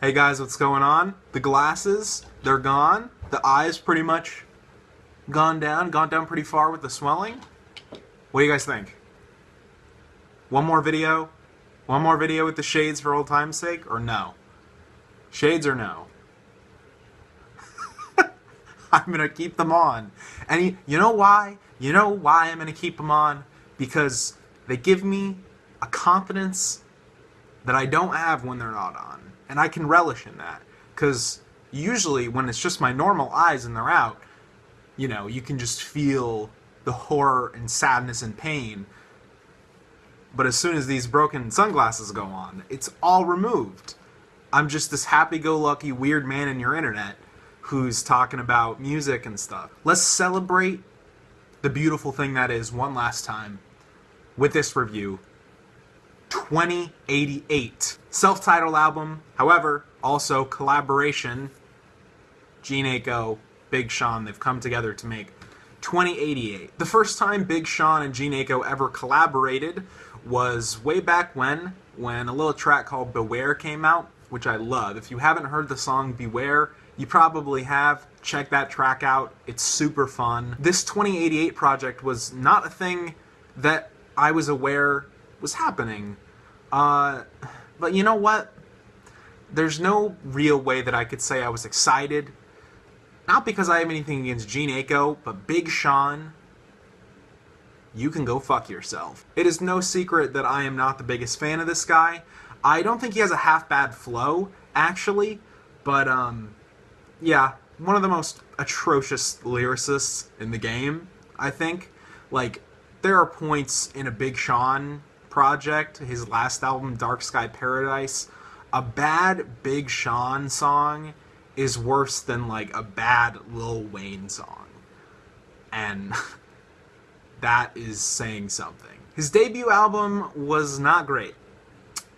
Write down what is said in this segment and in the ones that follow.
Hey guys, what's going on? The glasses, they're gone. The eyes pretty much gone down pretty far with the swelling. What do you guys think? One more video? One more video with the shades for old time's sake, or no? Shades or no? I'm gonna keep them on. And you know why? You know why I'm gonna keep them on? Because they give me a confidence that I don't have when they're not on. And I can relish in that. Because usually when it's just my normal eyes and they're out, you know, you can just feel the horror and sadness and pain. But as soon as these broken sunglasses go on, it's all removed. I'm just this happy-go-lucky weird man in your internet who's talking about music and stuff. Let's celebrate the beautiful thing that is one last time with this review. 2088. Self-titled album, however, also collaboration. Jhene Aiko, Big Sean, they've come together to make 2088. The first time Big Sean and Jhene Aiko ever collaborated was way back when a little track called Beware came out, which I love. If you haven't heard the song Beware, you probably have. Check that track out. It's super fun. This 2088 project was not a thing that I was aware was happening. But you know what? There's no real way that I could say I was excited. Not because I have anything against Jhene Aiko, but Big Sean, you can go fuck yourself. It is no secret that I am not the biggest fan of this guy. I don't think he has a half-bad flow, actually, but, yeah, one of the most atrocious lyricists in the game, I think. Like, there are points in a Big Sean project, his last album, Dark Sky Paradise, a bad Big Sean song is worse than, like, a bad Lil Wayne song. And that is saying something. His debut album was not great.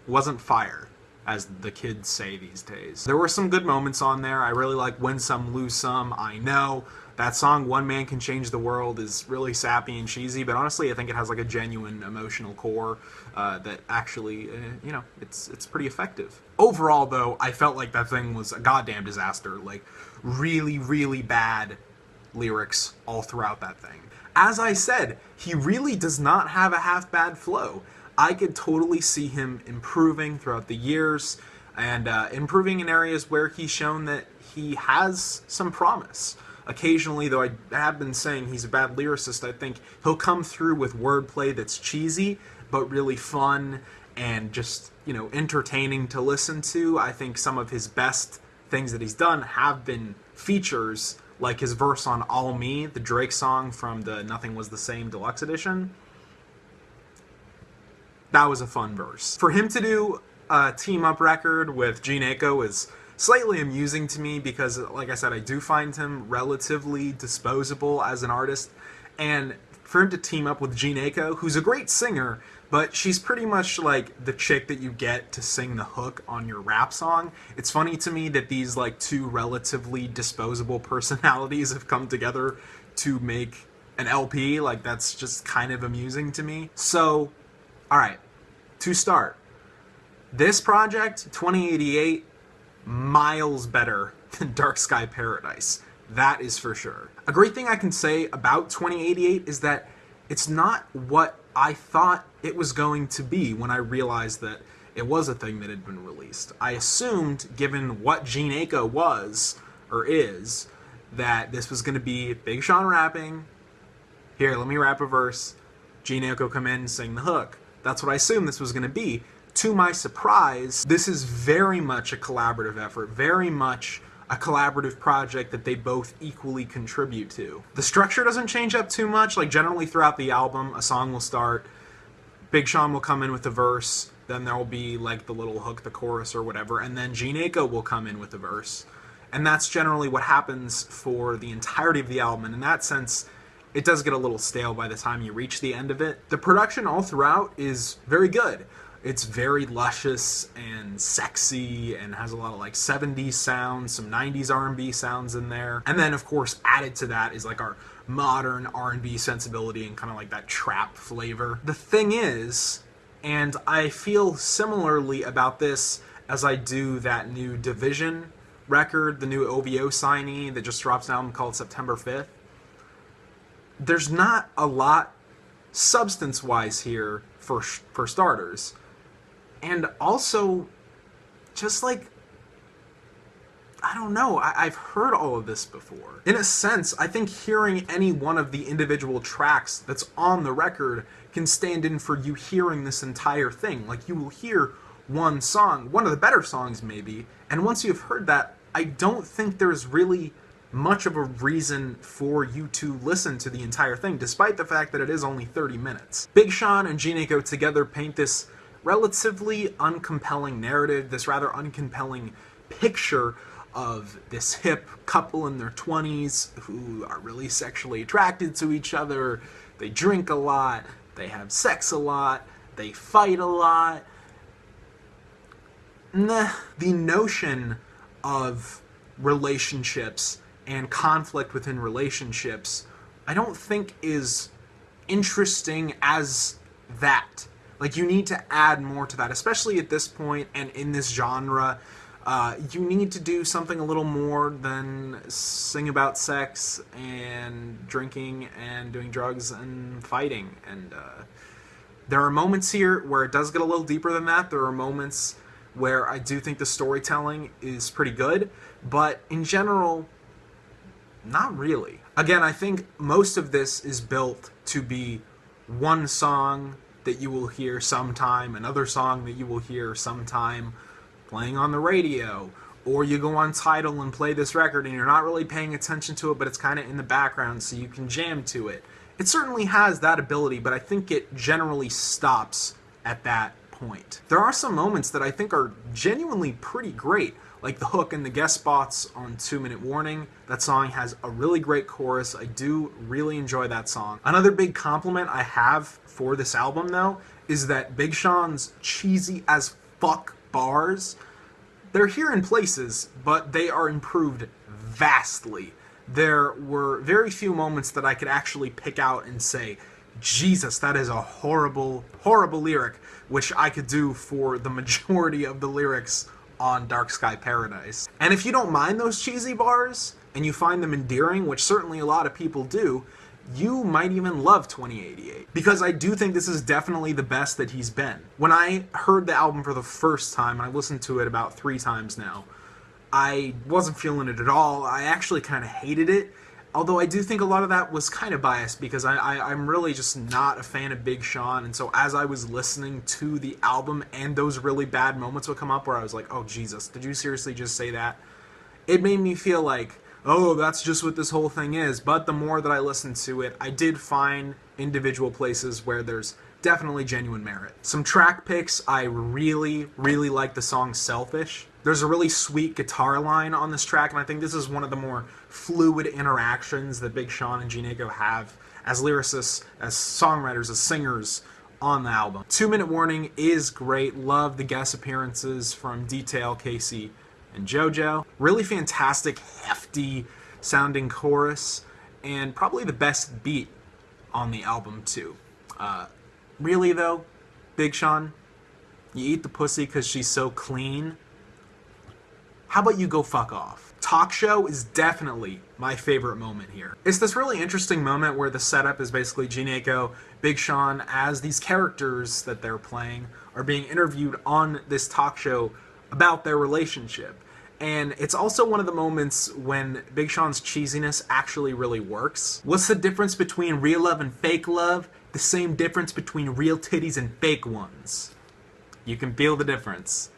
Wasn't fire, as the kids say these days. There were some good moments on there. I really like Win Some, Lose Some, I Know. That song, One Man Can Change the World, is really sappy and cheesy, but honestly I think it has like a genuine emotional core that actually, you know, it's pretty effective. Overall, though, I felt like that thing was a goddamn disaster. Like, really, really bad lyrics all throughout that thing. As I said, he really does not have a half-bad flow. I could totally see him improving throughout the years, and improving in areas where he's shown that he has some promise. Occasionally, though I have been saying he's a bad lyricist, I think he'll come through with wordplay that's cheesy, but really fun and just, you know, entertaining to listen to. I think some of his best things that he's done have been features, like his verse on All Me, the Drake song from the Nothing Was the Same Deluxe Edition. That was a fun verse. For him to do a team-up record with Jhene Aiko is slightly amusing to me because, like I said, I do find him relatively disposable as an artist. And for him to team up with Jhene Aiko, who's a great singer, but she's pretty much like the chick that you get to sing the hook on your rap song. It's funny to me that these like two relatively disposable personalities have come together to make an LP. Like, that's just kind of amusing to me. So, alright, to start, this project, 2088, miles better than Dark Sky Paradise. That is for sure. A great thing I can say about 2088 is that it's not what I thought it was going to be when I realized that it was a thing that had been released. I assumed, given what Jhene Aiko was, or is, that this was going to be Big Sean rapping. Here, let me rap a verse. Jhene Aiko come in and sing the hook. That's what I assumed this was going to be. To my surprise, this is very much a collaborative effort, very much a collaborative project that they both equally contribute to. The structure doesn't change up too much. Like, generally throughout the album, a song will start, Big Sean will come in with the verse, then there will be like the little hook, the chorus or whatever, and then Jhene Aiko will come in with the verse. And that's generally what happens for the entirety of the album, and in that sense, it does get a little stale by the time you reach the end of it. The production all throughout is very good. It's very luscious and sexy and has a lot of like 70s sounds, some 90s R&B sounds in there. And then of course added to that is like our modern R&B sensibility and kind of like that trap flavor. The thing is, and I feel similarly about this as I do that new Division record, the new OVO signee that just drops an album called September 5th. There's not a lot substance-wise here for starters. And also, just like, I don't know, I've heard all of this before. In a sense, I think hearing any one of the individual tracks that's on the record can stand in for you hearing this entire thing. Like, you will hear one song, one of the better songs maybe, and once you've heard that, I don't think there's really much of a reason for you to listen to the entire thing, despite the fact that it is only 30 minutes. Big Sean and Jhene Aiko together paint this relatively uncompelling narrative, this rather uncompelling picture of this hip couple in their 20s who are really sexually attracted to each other. They drink a lot, they have sex a lot, they fight a lot. The notion of relationships and conflict within relationships, I don't think is interesting as that. Like, you need to add more to that, especially at this point and in this genre. You need to do something a little more than sing about sex and drinking and doing drugs and fighting. And there are moments here where it does get a little deeper than that. There are moments where I do think the storytelling is pretty good, but in general, not really. Again, I think most of this is built to be one song that you will hear sometime, another song that you will hear sometime playing on the radio, or you go on Tidal and play this record and you're not really paying attention to it, but it's kind of in the background so you can jam to it. It certainly has that ability, but I think it generally stops at that point. There are some moments that I think are genuinely pretty great, like the hook and the guest spots on 2 Minute Warning. That song has a really great chorus. I do really enjoy that song. Another big compliment I have for this album, though, is that Big Sean's cheesy as fuck bars, they're here in places, but they are improved vastly. There were very few moments that I could actually pick out and say, Jesus, that is a horrible, horrible lyric, which I could do for the majority of the lyrics on Dark Sky Paradise. And if you don't mind those cheesy bars, and you find them endearing, which certainly a lot of people do, you might even love 2088. Because I do think this is definitely the best that he's been. When I heard the album for the first time, and I listened to it about 3 times now, I wasn't feeling it at all. I actually kind of hated it. Although I do think a lot of that was kind of biased because I'm really just not a fan of Big Sean. And so as I was listening to the album and those really bad moments would come up where I was like, oh Jesus, did you seriously just say that? It made me feel like, oh, that's just what this whole thing is. But the more that I listened to it, I did find individual places where there's definitely genuine merit. Some track picks, I really, really like the song Selfish. There's a really sweet guitar line on this track, and I think this is one of the more fluid interactions that Big Sean and Jhene Aiko have as lyricists, as songwriters, as singers on the album. 2 Minute Warning is great. Love the guest appearances from Detail, Casey, and JoJo. Really fantastic, hefty sounding chorus, and probably the best beat on the album too. Really though, Big Sean, you eat the pussy because she's so clean. How about you go fuck off? Talk Show is definitely my favorite moment here. It's this really interesting moment where the setup is basically Jhene Aiko, Big Sean, as these characters that they're playing are being interviewed on this talk show about their relationship. And it's also one of the moments when Big Sean's cheesiness actually really works. What's the difference between real love and fake love? The same difference between real titties and fake ones. You can feel the difference.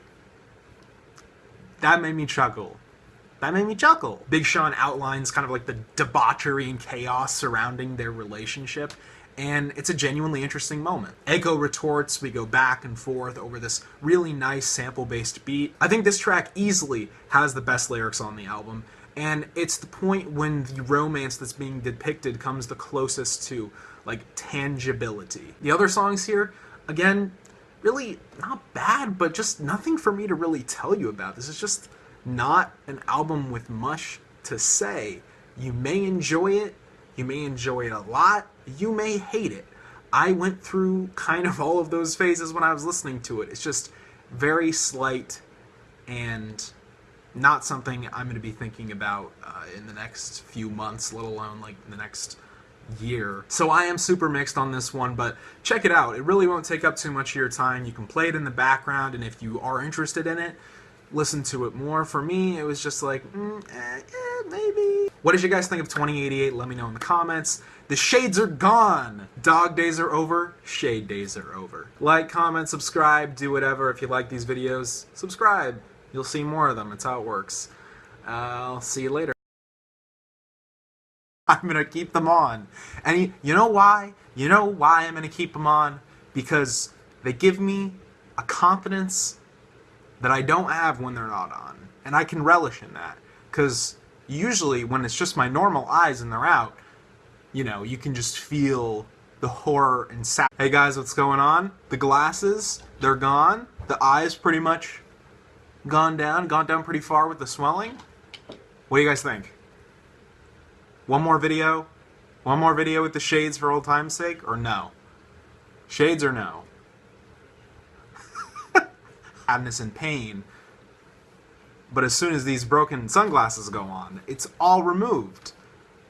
That made me chuckle. That made me chuckle. Big Sean outlines kind of like the debauchery and chaos surrounding their relationship, and it's a genuinely interesting moment. Aiko retorts, we go back and forth over this really nice sample-based beat. I think this track easily has the best lyrics on the album, and it's the point when the romance that's being depicted comes the closest to, like, tangibility. The other songs here, again, really not bad, but just nothing for me to really tell you about. This is just not an album with much to say. You may enjoy it, you may enjoy it a lot, you may hate it. I went through kind of all of those phases when I was listening to it. It's just very slight and not something I'm going to be thinking about in the next few months, let alone like the next year. So I am super mixed on this one, but check it out. It really won't take up too much of your time. You can play it in the background, and if you are interested in it, listen to it more. For me, it was just like, maybe. What did you guys think of 2088? Let me know in the comments. The shades are gone. Dog days are over. Shade days are over. Like, comment, subscribe, do whatever. If you like these videos, subscribe. You'll see more of them. It's how it works. I'll see you later. I'm going to keep them on. And you know why? You know why I'm going to keep them on? Because they give me a confidence that I don't have when they're not on. And I can relish in that. Because usually when it's just my normal eyes and they're out, you know, you can just feel the horror and sadness. Hey guys, what's going on? The glasses, they're gone. The eyes pretty much gone down pretty far with the swelling. What do you guys think? One more video? One more video with the shades for old time's sake, or no? Shades or no? Sadness and pain. But as soon as these broken sunglasses go on, it's all removed.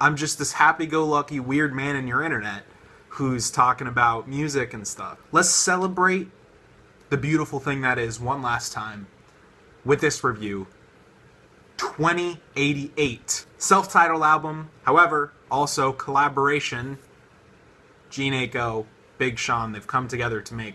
I'm just this happy-go-lucky weird man in your internet who's talking about music and stuff. Let's celebrate the beautiful thing that is one last time with this review. 2088. Self-titled album, however, also collaboration. Jhene Aiko, Big Sean, they've come together to make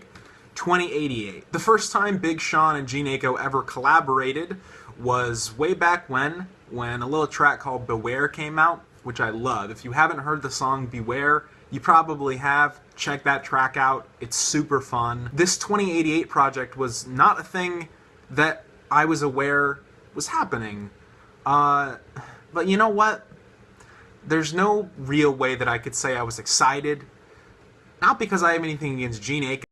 2088. The first time Big Sean and Jhene Aiko ever collaborated was way back when a little track called Beware came out, which I love. If you haven't heard the song Beware, you probably have. Check that track out. It's super fun. This 2088 project was not a thing that I was aware was happening. But you know what? There's no real way that I could say I was excited. Not because I have anything against Jhene Aiko.